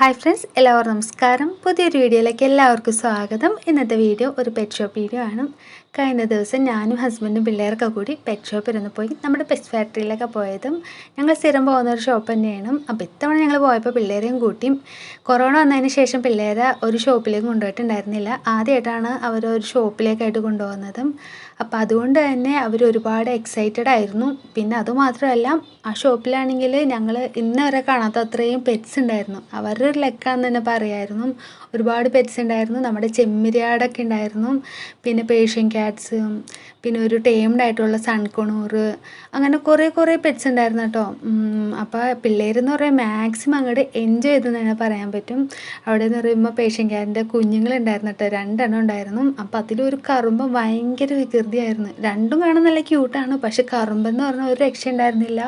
Hi friends, എല്ലാവർക്കും നമസ്കാരം. പുതിയൊരു വീഡിയോയിലേക്ക് എല്ലാവർക്കും സ്വാഗതം. ഇന്നത്തെ വീഡിയോ ഒരു പെറ്റ് ഷോപ്പ് വീഡിയോ ആണ്. കഴിഞ്ഞ ദിവസം ഞാനും ഹസ്ബൻഡും പിള്ളേരൊക്കെ കൂടി പെറ്റ് ഷോപ്പിലൊന്ന് പോയി നമ്മുടെ പെറ്റ് ഫാക്ടറിയിലൊക്കെ പോയതും ഞങ്ങൾ സ്ഥിരം പോകുന്നൊരു ഷോപ്പ് തന്നെയാണ്. അപ്പോൾ ഇത്തവണ ഞങ്ങൾ പോയപ്പോൾ പിള്ളേരെയും കൂട്ടിയും കൊറോണ വന്നതിന് ശേഷം പിള്ളേരെ ഒരു ഷോപ്പിലേക്ക് കൊണ്ടുപോയിട്ടുണ്ടായിരുന്നില്ല. ആദ്യമായിട്ടാണ് അവർ ഒരു ഷോപ്പിലേക്കായിട്ട് കൊണ്ടുപോകുന്നതും. അപ്പോൾ അതുകൊണ്ട് തന്നെ അവർ ഒരുപാട് എക്സൈറ്റഡ് ആയിരുന്നു. പിന്നെ അതുമാത്രമല്ല, ആ ഷോപ്പിലാണെങ്കിൽ ഞങ്ങൾ ഇന്ന് വരെ കാണാത്ത അത്രയും പെറ്റ്സ് ഉണ്ടായിരുന്നു. അവരുടെ ഒരു ലക്കാന്ന് തന്നെ പറയായിരുന്നു. ഒരുപാട് പെറ്റ്സ് ഉണ്ടായിരുന്നു. നമ്മുടെ ചെമ്മരിയാടൊക്കെ ഉണ്ടായിരുന്നു, പിന്നെ പേർഷ്യൻ ക്യാറ്റ്സും, പിന്നെ ഒരു ടേംഡ് ആയിട്ടുള്ള സൺകുണൂറ്, അങ്ങനെ കുറേ പെറ്റ്സ് ഉണ്ടായിരുന്നു കേട്ടോ. അപ്പോൾ പിള്ളേരെന്ന് പറയുമ്പോൾ മാക്സിമം അങ്ങോട്ട് എൻജോയ് ചെയ്തെന്ന് തന്നെ പറയാൻ പറ്റും. അവിടെ എന്ന് പറയുമ്പോൾ പേർഷ്യൻ ക്യാറ്റിൻ്റെ കുഞ്ഞുങ്ങളുണ്ടായിരുന്നു കേട്ടോ, 2 എണ്ണം ഉണ്ടായിരുന്നു. അപ്പോൾ അതിലൊരു കറുമ്പൻ ഭയങ്കര വികൃതിയായിരുന്നു. രണ്ടും കാണാൻ നല്ല ക്യൂട്ടാണ്, പക്ഷെ കറുമ്പെന്ന് പറഞ്ഞാൽ ഒരു രക്ഷ ഉണ്ടായിരുന്നില്ല.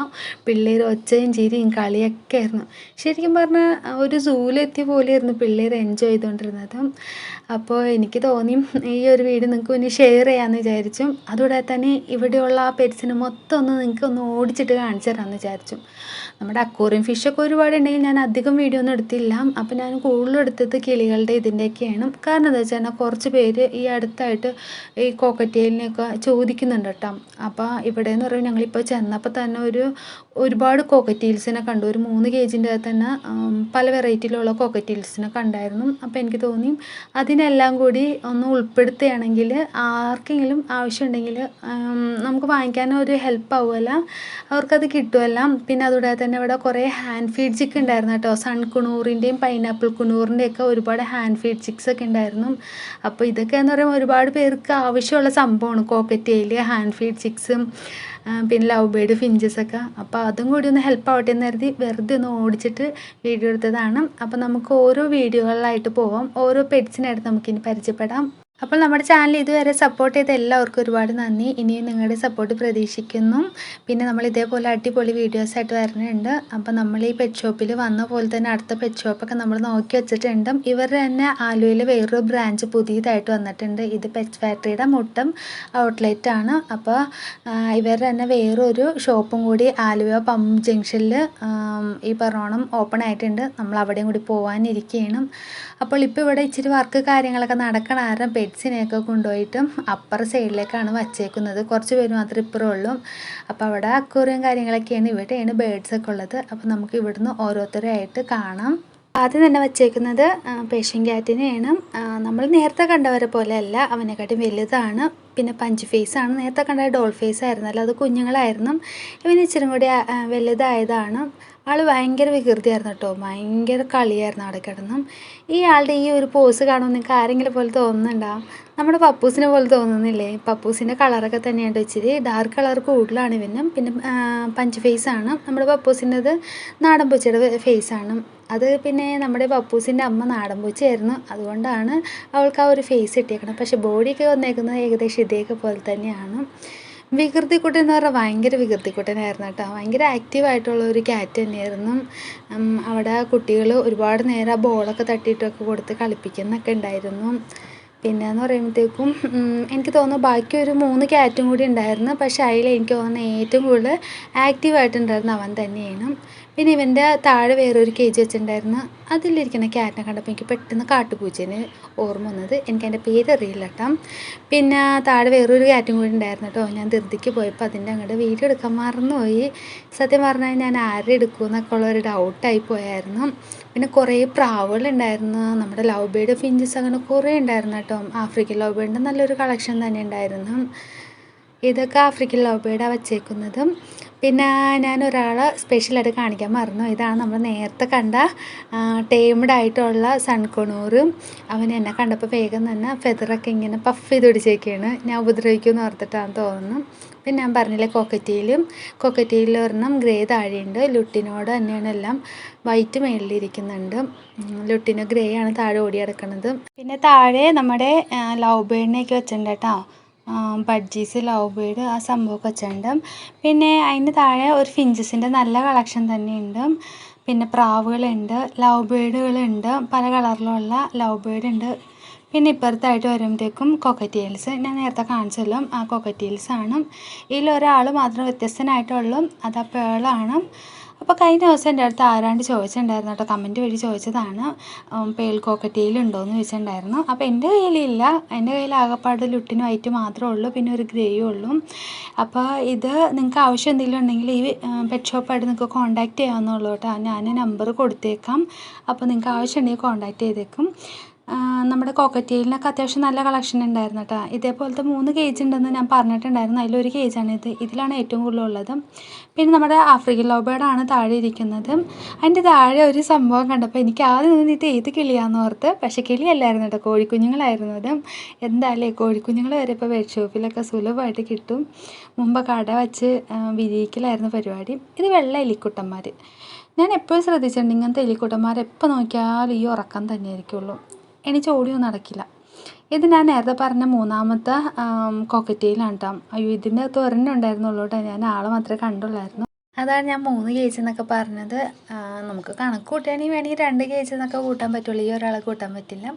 പിള്ളേർ ഒച്ചയും ചിരിയും കളിയൊക്കെ ആയിരുന്നു. ശരിക്കും പറഞ്ഞാൽ ഒരു സൂവിലെത്തിയ പോലെയായിരുന്നു പിള്ളേർ എൻജോയ് ചെയ്തുകൊണ്ടിരുന്നത്. അപ്പോൾ എനിക്ക് തോന്നി ഈ ഒരു വീഡിയോ നിങ്ങൾക്ക് മുന്നേ ഷെയർ ചെയ്യാമെന്ന് വിചാരിച്ചു. അതുകൂടാതെ തന്നെ ഇവിടെയുള്ള ആ പെറ്റ്സിന് മൊത്തം നിങ്ങൾക്ക് ഒന്ന് ഓടിച്ചിട്ട് കാണിച്ചു തരാമെന്ന് വിചാരിച്ചു. നമ്മുടെ അക്വേറിയം ഫിഷൊക്കെ ഒരുപാട് ഉണ്ടെങ്കിൽ ഞാൻ അധികം വീഡിയോ ഒന്നും എടുത്തില്ല. അപ്പോൾ ഞാൻ കൂടുതലും എടുത്തത് കിളികളുടെ ഇതിൻ്റെയൊക്കെയാണ്. കാരണം എന്താ വെച്ചാൽ കുറച്ച് പേര് ഈ അടുത്തായിട്ട് ഈ കോക്കറ്റെയിലിനെയൊക്കെ ചോദിക്കുന്നുണ്ട് കേട്ടോ. അപ്പോൾ ഇവിടെ എന്ന് പറയുമ്പോൾ ഞങ്ങളിപ്പോൾ ചെന്നപ്പോൾ തന്നെ ഒരുപാട് കോക്കറ്റെയിൽസിനെ കണ്ടു. ഒരു 3 kgൻ്റെ അകത്ത് തന്നെ പല വെറൈറ്റിയിലുള്ള കോക്കറ്റെയിൽസിനെ കണ്ടായിരുന്നു. അപ്പോൾ എനിക്ക് തോന്നി അതിനെല്ലാം കൂടി ഒന്ന് ഉൾപ്പെടുത്തുകയാണെങ്കിൽ ആർക്കെങ്കിലും ആവശ്യമുണ്ടെങ്കിൽ നമുക്ക് വാങ്ങിക്കാൻ ഒരു ഹെൽപ്പ് ആവുമല്ലോ, അവർക്കത് കിട്ടുമല്ലോ. പിന്നെ അതുകൂടാതെ തന്നെ ഇവിടെ കുറേ ഹാൻഡ് ഫീഡ് ചിക്ക് ഉണ്ടായിരുന്നു കേട്ടോ. സൺകുണൂറിൻ്റെയും പൈനാപ്പിൾ കുണൂറിൻ്റെയൊക്കെ ഒരുപാട് ഹാൻഡ് ഫീഡ് ചിക്സ് ഒക്കെ ഉണ്ടായിരുന്നു. അപ്പോൾ ഇതൊക്കെ എന്ന് പറയുമ്പോൾ ഒരുപാട് പേർക്ക് ആവശ്യമുള്ള സംഭവമാണ്, കോക്കറ്റെയിൽ, ഹാൻഡ് ഫീഡ് ചിക്സും, പിന്നെ ലവ് ബേർഡ്, ഫിഞ്ചസൊക്കെ. അപ്പോൾ അതും കൂടി ഒന്ന് ഹെൽപ്പ് ആവട്ടെ എന്ന് കരുതി വെറുതെ ഒന്ന് ഓടിച്ചിട്ട് വീഡിയോ എടുത്തതാണ്. അപ്പോൾ നമുക്ക് ഓരോ വീഡിയോകളിലായിട്ട് പോവാം. ഓരോ പെറ്റ്സിനായിട്ട് നമുക്കിനി പരിചയപ്പെടാം. അപ്പോൾ നമ്മുടെ ചാനൽ ഇതുവരെ സപ്പോർട്ട് ചെയ്ത എല്ലാവർക്കും ഒരുപാട് നന്ദി. ഇനിയും നിങ്ങളുടെ സപ്പോർട്ട് പ്രതീക്ഷിക്കുന്നു. പിന്നെ നമ്മൾ ഇതേപോലെ അടിപൊളി വീഡിയോസായിട്ട് വരുന്നുണ്ട്. അപ്പോൾ നമ്മൾ ഈ പെറ്റ് ഷോപ്പിൽ വന്ന പോലെ തന്നെ അടുത്ത പെറ്റ് ഷോപ്പൊക്കെ നമ്മൾ നോക്കി വെച്ചിട്ടുണ്ട്. ഇവരുടെ തന്നെ ആലുവയിൽ വേറൊരു ബ്രാഞ്ച് പുതിയതായിട്ട് വന്നിട്ടുണ്ട്. ഇത് പെറ്റ് ഫാക്ടറിയുടെ മുട്ടം ഔട്ട്ലെറ്റ് ആണ്. അപ്പോൾ ഇവരുടെ തന്നെ വേറൊരു ഷോപ്പും കൂടി ആലുവ പമ്പ് ജംഗ്ഷനിൽ ഈ പറഞ്ഞോണം ഓപ്പൺ ആയിട്ടുണ്ട്. നമ്മൾ അവിടെയും കൂടി പോകാനിരിക്കുകയാണ്. അപ്പോൾ ഇപ്പോൾ ഇവിടെ ഇച്ചിരി വർക്ക് കാര്യങ്ങളൊക്കെ നടക്കണ കാരണം പെറ്റ്സിനെയൊക്കെ കൊണ്ടുപോയിട്ട് അപ്പർ സൈഡിലേക്കാണ് വച്ചേക്കുന്നത്. കുറച്ച് പേര് മാത്രമേ ഇപ്പുറം ഉള്ളൂ. അപ്പോൾ അവിടെ അക്വേറിയം കാര്യങ്ങളൊക്കെയാണ്, ഇവിടെയാണ് ബേഡ്സൊക്കെ ഉള്ളത്. അപ്പോൾ നമുക്ക് ഇവിടുന്ന് ഓരോരുത്തരായിട്ട് കാണാം. ആദ്യം തന്നെ വച്ചേക്കുന്നത് പേർഷ്യൻ ക്യാറ്റിനെയാണ്. നമ്മൾ നേരത്തെ കണ്ടവരെ പോലെയല്ല, അവനെക്കാട്ടും വലുതാണ്. പിന്നെ പഞ്ച് ഫേസാണ്. നേരത്തെ കണ്ട ഡോൾ ഫേസ് ആയിരുന്നല്ലോ, അത് കുഞ്ഞുങ്ങളായിരുന്നു. ഇവന് ഇച്ചിരി കൂടി വലുതായതാണ്. ആൾ ഭയങ്കര വികൃതിയായിരുന്നു കേട്ടോ, ഭയങ്കര കളിയായിരുന്നു അവിടെ കിടന്നും. ഈ ആളുടെ ഈ ഒരു പോസ് കാണുമ്പോൾ നിങ്ങൾക്ക് ആരെങ്കിലും പോലെ തോന്നുന്നുണ്ടാവും. നമ്മുടെ പപ്പൂസിനെ പോലെ തോന്നുന്നില്ലേ? പപ്പൂസിൻ്റെ കളറൊക്കെ തന്നെയാണ്, ഇച്ചിരി ഡാർക്ക് കളർ കൂടുതലാണ് ഇവനും. പിന്നെ പഞ്ച് ഫേസാണ്. നമ്മുടെ പപ്പൂസിൻ്റെത് നാടൻ പൂച്ചയുടെ ഫേസാണ്. അത് പിന്നെ നമ്മുടെ പപ്പൂസിൻ്റെ അമ്മ നാടൻ പൂച്ചയായിരുന്നു, അതുകൊണ്ടാണ് അവൾക്ക് ആ ഒരു ഫേസ് കിട്ടിയേക്കണം. പക്ഷേ ബോഡിയൊക്കെ വന്നേക്കുന്നത് ഏകദേശം ഇതേക്കെ പോലെ തന്നെയാണ്. വികൃതിക്കുട്ടൻ എന്ന് പറഞ്ഞാൽ ഭയങ്കര വികൃതിക്കുട്ടനായിരുന്നു കേട്ടോ. ഭയങ്കര ആക്റ്റീവായിട്ടുള്ള ഒരു ക്യാറ്റ് തന്നെയായിരുന്നു. അവിടെ കുട്ടികൾ ഒരുപാട് നേരം ആ ബോളൊക്കെ തട്ടിയിട്ടൊക്കെ കൊടുത്ത് കളിപ്പിക്കുന്നൊക്കെ ഉണ്ടായിരുന്നു. പിന്നെ എന്ന് പറയുമ്പോഴത്തേക്കും എനിക്ക് തോന്നുന്നു ബാക്കി ഒരു 3 ക്യാറ്റും കൂടി ഉണ്ടായിരുന്നു. പക്ഷേ അതിൽ എനിക്ക് തോന്നുന്നു ഏറ്റവും കൂടുതൽ ആക്റ്റീവായിട്ടുണ്ടായിരുന്നു അവൻ തന്നെയാണ്. പിന്നെ ഇവൻ്റെ താഴെ വേറൊരു കേജ് വെച്ചിട്ടുണ്ടായിരുന്നു. അതിലിരിക്കുന്ന ക്യാറ്റിനെ കണ്ടപ്പോൾ എനിക്ക് പെട്ടെന്ന് കാട്ടുപൂച്ചേനെ ഓർമ്മ വന്നത്. എനിക്കതിൻ്റെ പേരറിയില്ല കേട്ടോ. പിന്നെ താഴെ വേറൊരു ക്യാറ്റും കൂടി ഉണ്ടായിരുന്നു കേട്ടോ. ഞാൻ ധൃതിക്ക് പോയപ്പോൾ അതിൻ്റെ അങ്ങോട്ട് വീഡിയോ എടുക്കാൻ മറന്നുപോയി. സത്യം പറഞ്ഞാൽ ഞാൻ ആരെ എടുക്കുമെന്നൊക്കെ ഉള്ളൊരു ഡൗട്ടായി പോയായിരുന്നു. പിന്നെ കുറേ പ്രാവുകളുണ്ടായിരുന്നു. നമ്മുടെ ലവ് ബേർഡ്, ഫിഞ്ചസ്, അങ്ങനെ കുറേ ഉണ്ടായിരുന്നു കേട്ടോ. ആഫ്രിക്കൻ ലവ് ബേർഡിൻ്റെ നല്ലൊരു കളക്ഷൻ തന്നെ ഉണ്ടായിരുന്നു. ഇതൊക്കെ ആഫ്രിക്കൻ ലവ് ബേർഡാണ് വച്ചേക്കുന്നത്. പിന്നെ ഞാൻ ഒരാളെ സ്പെഷ്യലായിട്ട് കാണിക്കാൻ മറന്നു. ഇതാണ് നമ്മൾ നേരത്തെ കണ്ട ടേംഡ് ആയിട്ടുള്ള സൺകുണൂറ്. അവൻ എന്നെ കണ്ടപ്പോൾ വേഗം തന്നെ ഫെദറൊക്കെ ഇങ്ങനെ പഫ് ചെയ്ത് പിടിച്ചേക്കാണ്. ഞാൻ ഉപദ്രവിക്കുമെന്ന് ഓർത്തിട്ടാണെന്ന് തോന്നുന്നു. പിന്നെ ഞാൻ പറഞ്ഞില്ലേ കൊക്കറ്റെയിൽ ഒരെണ്ണം ഗ്രേ താഴെയുണ്ട്. ലുട്ടിനോട് തന്നെയാണ് എല്ലാം. വൈറ്റ് മേളിലിരിക്കുന്നുണ്ട്. ലുട്ടിന് ഗ്രേ ആണ് താഴെ ഓടി കിടക്കുന്നത്. പിന്നെ താഴെ നമ്മുടെ ലവ് ബേർഡിനെയൊക്കെ വെച്ചിട്ടുണ്ട് കേട്ടോ. ബഡ്ജീസ്, ലവ് ബേർഡ്, ആ സംഭവമൊക്കെ വെച്ചിട്ടുണ്ട്. പിന്നെ അതിന് താഴെ ഒരു ഫിഞ്ചസിൻ്റെ നല്ല കളക്ഷൻ തന്നെയുണ്ട്. പിന്നെ പ്രാവുകളുണ്ട്, ലവ് ബേർഡുകളുണ്ട്, പല കളറിലുള്ള ലവ് ബേർഡ് ഉണ്ട്. പിന്നെ ഇപ്പുറത്തായിട്ട് വരുമ്പോഴത്തേക്കും കോക്കറ്റെയിൽസ്, ഞാൻ നേരത്തെ കാണിച്ചല്ലോ ആ കോക്കറ്റെയിൽസാണ്. ഇതിലൊരാൾ മാത്രം വ്യത്യസ്തനായിട്ടുള്ളൂ, അത് ആ പേളാണ്. അപ്പോൾ കഴിഞ്ഞ ദിവസം എൻ്റെ അടുത്ത് ആരാണ്ട് ചോദിച്ചിട്ടുണ്ടായിരുന്നു കേട്ടോ, കമൻറ്റ് വഴി ചോദിച്ചതാണ്, പേൾ കോക്കറ്റെയിൽ ഉണ്ടോയെന്ന് ചോദിച്ചിട്ടുണ്ടായിരുന്നു. അപ്പോൾ എൻ്റെ കയ്യിലില്ല, എൻ്റെ കയ്യിൽ ആകെപ്പാട് ലുട്ടിനും വൈറ്റ് മാത്രമേ ഉള്ളൂ, പിന്നെ ഒരു ഗ്രേയും ഉള്ളൂ. അപ്പോൾ ഇത് നിങ്ങൾക്ക് ആവശ്യം എന്തെങ്കിലും ഉണ്ടെങ്കിൽ ഈ പെറ്റ് ഷോപ്പായിട്ട് നിങ്ങൾക്ക് കോൺടാക്റ്റ് ചെയ്യാവുന്നുള്ളൂ കേട്ടോ. ഞാൻ നമ്പർ കൊടുത്തേക്കാം, അപ്പോൾ നിങ്ങൾക്ക് ആവശ്യമുണ്ടെങ്കിൽ കോൺടാക്റ്റ് ചെയ്തേക്കും. നമ്മുടെ കോക്കറ്റെയിലിനൊക്കെ അത്യാവശ്യം നല്ല കളക്ഷൻ ഉണ്ടായിരുന്നു കേട്ടോ. ഇതേപോലത്തെ 3 കേജ് ഉണ്ടെന്ന് ഞാൻ പറഞ്ഞിട്ടുണ്ടായിരുന്നു, അതിലൊരു കേജാണിത്. ഇതിലാണ് ഏറ്റവും കൂടുതലുള്ളത്. പിന്നെ നമ്മുടെ ആഫ്രിക്കൻ ലവ് ബേർഡാണ് താഴെ ഇരിക്കുന്നത്. അതിൻ്റെ താഴെ ഒരു സംഭവം കണ്ടപ്പോൾ എനിക്ക് ആദ്യം തോന്നിയിട്ട് ഏത് കിളിയാണെന്ന് ഓർത്ത്, പക്ഷേ കിളിയല്ലായിരുന്നു കേട്ടോ, കോഴിക്കുഞ്ഞുങ്ങളായിരുന്നു അത്. എന്തായാലും കോഴിക്കുഞ്ഞുങ്ങൾ വരെ ഇപ്പോൾ പെറ്റ് ഷോപ്പിലൊക്കെ സുലഭമായിട്ട് കിട്ടും. മുമ്പ് കട വച്ച് വിരിയിക്കലായിരുന്നു പരിപാടി. ഇത് വെള്ള എലിക്കുട്ടന്മാർ. ഞാൻ എപ്പോഴും ശ്രദ്ധിച്ചിട്ടുണ്ട്, ഇങ്ങനത്തെ എലിക്കുട്ടന്മാർ എപ്പോൾ നോക്കിയാലും ഈ ഉറക്കം തന്നെ ആയിരിക്കുള്ളൂ, എണീച്ച് ഓടിയൊന്നും നടക്കില്ല. ഇത് ഞാൻ നേരത്തെ പറഞ്ഞ 3ാമത്തെ കോക്കറ്റെയിലാണ് കേട്ടോ. അയ്യോ, ഇതിൻ്റെ അകത്ത് ഒരെണ്ണം ഉണ്ടായിരുന്നുള്ളൂ കേട്ടോ, ഞാൻ ആളെ മാത്രമേ കണ്ടുള്ളായിരുന്നു. അതാണ് ഞാൻ 3 കേജ് എന്നൊക്കെ പറഞ്ഞത്. നമുക്ക് കണക്ക് കൂട്ടുകയാണെങ്കിൽ വേണമെങ്കിൽ 2 കേജ് എന്നൊക്കെ കൂട്ടാൻ പറ്റുള്ളൂ, ഈ ഒരാളെ കൂട്ടാൻ പറ്റില്ല.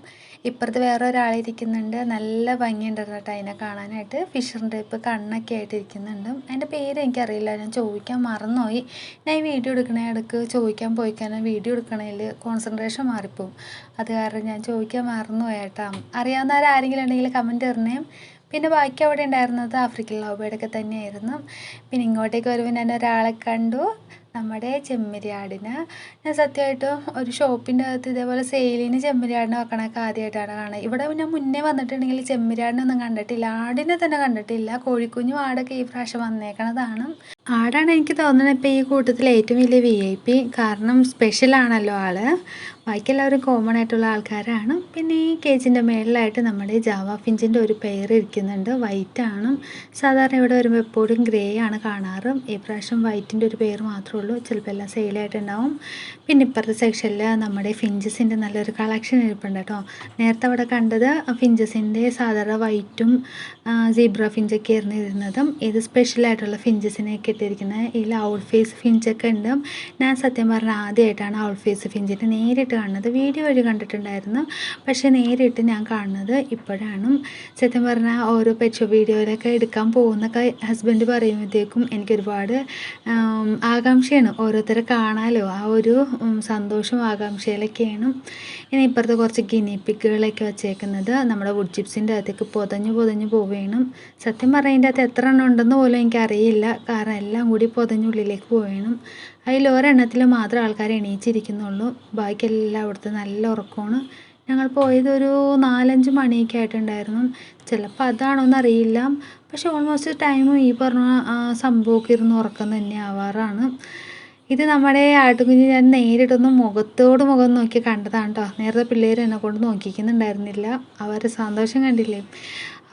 ഇപ്പുറത്ത് വേറെ ഒരാളിരിക്കുന്നുണ്ട്, നല്ല ഭംഗിയുണ്ടായിരുന്നു കേട്ടോ അതിനെ കാണാനായിട്ട്. ഫിഷർ ടൈപ്പ് കണ്ണൊക്കെ ആയിട്ട് ഇരിക്കുന്നുണ്ട്. അതിൻ്റെ പേര് എനിക്കറിയില്ല, ഞാൻ ചോദിക്കാൻ മറന്നുപോയി. ഞാൻ ഈ വീഡിയോ എടുക്കണ ഇടയ്ക്ക് ചോദിക്കാൻ പോയിക്കാനും വീഡിയോ എടുക്കണതിൽ കോൺസെൻട്രേഷൻ മാറിപ്പോവും. അത് കാരണം ഞാൻ ചോദിക്കാൻ മറന്നുപോയി കേട്ടോ. അറിയാവുന്നവരാരെങ്കിലും ഉണ്ടെങ്കിൽ കമൻറ്റ് ഇടണേ. പിന്നെ ബാക്കി അവിടെ ഉണ്ടായിരുന്നത് ആഫ്രിക്കൻ ലവ് ബേർഡൊക്കെ തന്നെയായിരുന്നു. പിന്നെ ഇങ്ങോട്ടേക്ക് വരുമ്പോൾ ഞാൻ ഒരാളെ കണ്ടു, നമ്മുടെ ചെമ്മരിയാടിന്. ഞാൻ സത്യമായിട്ടും ഒരു ഷോപ്പിൻ്റെ അകത്ത് ഇതേപോലെ സെയിലിന് ചെമ്മരിയാടിനെ വെക്കണമൊക്കെ ആദ്യമായിട്ടാണ് കാണുന്നത്. ഇവിടെ ഞാൻ മുന്നേ വന്നിട്ടുണ്ടെങ്കിൽ ചെമ്മരിയാടിനൊന്നും കണ്ടിട്ടില്ല, ആടിനെ തന്നെ കണ്ടിട്ടില്ല. കോഴിക്കുഞ്ഞും ആടൊക്കെ ഈ പ്രാവശ്യം വന്നേക്കണതാണ്. ആടാണ് എനിക്ക് തോന്നുന്നത് ഇപ്പോൾ ഈ കൂട്ടത്തിൽ ഏറ്റവും വലിയ VIP, കാരണം സ്പെഷ്യലാണല്ലോ ആള്. ബാക്കി എല്ലാവരും കോമൺ ആയിട്ടുള്ള ആൾക്കാരാണ്. പിന്നെ ഈ കേജിൻ്റെ മേളിലായിട്ട് നമ്മുടെ ജാവ ഫിഞ്ചിൻ്റെ ഒരു പെയർ ഇരിക്കുന്നുണ്ട്, വൈറ്റാണ്. സാധാരണ ഇവിടെ വരുമ്പോൾ എപ്പോഴും ഗ്രേ ആണ് കാണാറ്, ഈ പ്രാവശ്യം വൈറ്റിൻ്റെ ഒരു പെയർ മാത്രമേ ഉള്ളൂ. ചിലപ്പോൾ എല്ലാം സെയിലായിട്ടുണ്ടാവും. പിന്നെ ഇപ്പുറത്തെ സെക്ഷനിൽ നമ്മുടെ ഫിഞ്ചസിൻ്റെ നല്ലൊരു കളക്ഷൻ ഇരിപ്പുണ്ട് കേട്ടോ. നേരത്തെ അവിടെ കണ്ടത് ഫിഞ്ചസിൻ്റെ സാധാരണ വൈറ്റും സീബ്ര ഫിഞ്ചൊക്കെ ആയിരുന്നു ഇരുന്നതും. ഇത് സ്പെഷ്യലായിട്ടുള്ള ഫിഞ്ചസിനെയൊക്കെ ഇട്ടിരിക്കുന്നത്. ഇതിൽ ഔൾ ഫേസ് ഫിഞ്ചൊക്കെ ഉണ്ട്. ഞാൻ സത്യം പറഞ്ഞാൽ ആദ്യമായിട്ടാണ് ഔൾ ഫേസ് ഫിഞ്ചിനെ നേരിട്ട് കാണുന്നത്. വീഡിയോ വഴി കണ്ടിട്ടുണ്ടായിരുന്നു, പക്ഷേ നേരിട്ട് ഞാൻ കാണുന്നത് ഇപ്പോഴാണ്. സത്യം പറഞ്ഞാൽ ഓരോ പെറ്റ് ഷോപ്പ് വീഡിയോയിലൊക്കെ എടുക്കാൻ പോകുന്നൊക്കെ ഹസ്ബൻഡ് പറയുമ്പോഴത്തേക്കും എനിക്കൊരുപാട് ആകാംക്ഷയാണ്, ഓരോരുത്തരെ കാണാലോ, ആ ഒരു സന്തോഷം ആകാംക്ഷയിലൊക്കെയാണ്. ഇനി ഇപ്പുറത്ത് കുറച്ച് ഗിനിപ്പിക്കുകളൊക്കെ വെച്ചേക്കുന്നത് നമ്മുടെ വുഡ് ചിപ്സിൻ്റെ അകത്തേക്ക് പൊതഞ്ഞു പോവുകയാണ്. സത്യം പറഞ്ഞാൽ അതിൻ്റെ അകത്ത് എത്ര എണ്ണം ഉണ്ടെന്ന് പോലും എനിക്കറിയില്ല, കാരണം എല്ലാം കൂടി പൊതഞ്ഞുള്ളിലേക്ക് പോവുകയാണ്. അതിൽ ഒരെണ്ണത്തിൽ മാത്രം ആൾക്കാർ എണീച്ചിരിക്കുന്നുള്ളൂ, ബാക്കി എല്ലായിടത്തും നല്ല ഉറക്കമാണ്. ഞങ്ങൾ പോയത് ഒരു 4-5 മണിയൊക്കെ ആയിട്ടുണ്ടായിരുന്നു. ചിലപ്പോൾ അതാണോന്ന് അറിയില്ല, പക്ഷെ ഓൾമോസ്റ്റ് ടൈമും ഈ പറഞ്ഞ സംഭവമൊക്കെ ഇരുന്ന് ഉറക്കം തന്നെ ആവാറാണ്. ഇത് നമ്മുടെ ആട്ടുകുഞ്ഞ് ഞാൻ നേരിട്ടൊന്ന് മുഖത്തോട് മുഖം നോക്കി കണ്ടതാണ് കേട്ടോ. നേരത്തെ പിള്ളേർ എന്നെ കൊണ്ട് നോക്കിക്കുന്നുണ്ടായിരുന്നില്ല, അവരുടെ സന്തോഷം കണ്ടില്ലേ.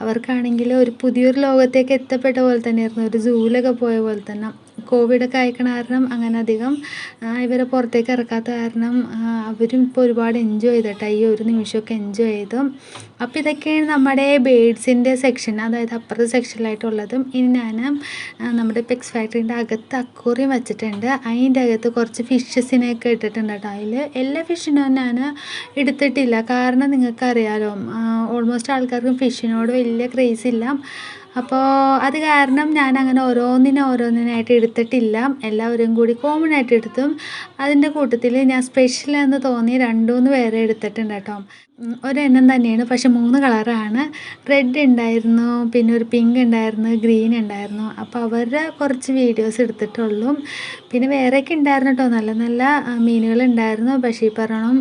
അവർക്കാണെങ്കിൽ ഒരു പുതിയൊരു ലോകത്തേക്ക് എത്തപ്പെട്ട പോലെ തന്നെയായിരുന്നു, ഒരു സൂവിലൊക്കെ പോയ പോലെ തന്നെ. കോവിഡൊക്കെ അയക്കണ കാരണം അങ്ങനെ അധികം ഇവരെ പുറത്തേക്ക് ഇറക്കാത്ത കാരണം അവരും ഇപ്പോൾ ഒരുപാട് എൻജോയ് ചെയ്തിട്ട് ഈ ഒരു നിമിഷമൊക്കെ എൻജോയ് ചെയ്തു. അപ്പോൾ ഇതൊക്കെയാണ് നമ്മുടെ ബേഡ്സിൻ്റെ സെക്ഷൻ, അതായത് അപ്പുറത്തെ സെക്ഷനിലായിട്ടുള്ളതും. ഇനി ഞാൻ നമ്മുടെ പെക്സ് ഫാക്ടറിൻ്റെ അകത്ത് അക്വേറിയം വെച്ചിട്ടുണ്ട്, അതിൻ്റെ അകത്ത് കുറച്ച് ഫിഷസിനെയൊക്കെ ഇട്ടിട്ടുണ്ട് കേട്ടോ. അതിൽ എല്ലാ ഫിഷിനും ഞാൻ എടുത്തിട്ടില്ല, കാരണം നിങ്ങൾക്കറിയാലോ ഓൾമോസ്റ്റ് ആൾക്കാർക്കും ഫിഷിനോട് വലിയ ക്രേസ് ഇല്ല. അപ്പോൾ അത് കാരണം ഞാൻ അങ്ങനെ ഓരോന്നിനായിട്ട് എടുത്തിട്ടില്ല, എല്ലാവരും കൂടി കോമൺ ആയിട്ട് എടുത്തും. അതിൻ്റെ കൂട്ടത്തിൽ ഞാൻ സ്പെഷ്യൽ എന്ന് തോന്നി 2-3 പേരെ എടുത്തിട്ടുണ്ട് കേട്ടോ. ഒരെണ്ണം തന്നെയാണ്, പക്ഷെ 3 കളറാണ്. റെഡ് ഉണ്ടായിരുന്നു, പിന്നെ ഒരു പിങ്ക് ഉണ്ടായിരുന്നു, ഗ്രീൻ ഉണ്ടായിരുന്നു. അപ്പോൾ അവരുടെ കുറച്ച് വീഡിയോസ് എടുത്തിട്ടുള്ളൂ. പിന്നെ വേറെയൊക്കെ ഉണ്ടായിരുന്നു കേട്ടോ, നല്ല നല്ല മീനുകളുണ്ടായിരുന്നു. പക്ഷേ ഈ പറയണം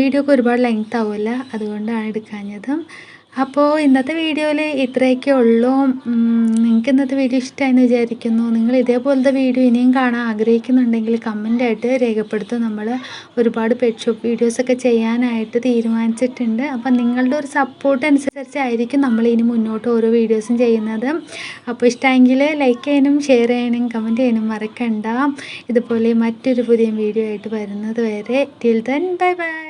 വീഡിയോ ഒക്കെ ഒരുപാട് ലെങ്ത് ആവില്ല, അതുകൊണ്ടാണ് എടുക്കാഞ്ഞത്. അപ്പോൾ ഇന്നത്തെ വീഡിയോയിൽ ഇത്രയൊക്കെ ഉള്ളൂ. നിങ്ങൾക്ക് ഇന്നത്തെ വീഡിയോ ഇഷ്ടമായെന്ന് വിചാരിക്കുന്നു. നിങ്ങൾ ഇതേപോലത്തെ വീഡിയോ ഇനിയും കാണാൻ ആഗ്രഹിക്കുന്നുണ്ടെങ്കിൽ കമൻ്റായിട്ട് രേഖപ്പെടുത്തും. നമ്മൾ ഒരുപാട് പെറ്റ് ഷോപ്പ് വീഡിയോസൊക്കെ ചെയ്യാനായിട്ട് തീരുമാനിച്ചിട്ടുണ്ട്. അപ്പം നിങ്ങളുടെ ഒരു സപ്പോർട്ട് അനുസരിച്ചായിരിക്കും നമ്മൾ ഇനി മുന്നോട്ട് ഓരോ വീഡിയോസും ചെയ്യുന്നത്. അപ്പോൾ ഇഷ്ടമെങ്കിൽ ലൈക്ക് ചെയ്യാനും ഷെയർ ചെയ്യാനും കമൻറ്റ് ചെയ്യാനും മറക്കണ്ട. ഇതുപോലെ മറ്റൊരു പുതിയ വീഡിയോ ആയിട്ട് വരുന്നത് വരെ ടിൽ ദെൻ ബൈ ബൈ.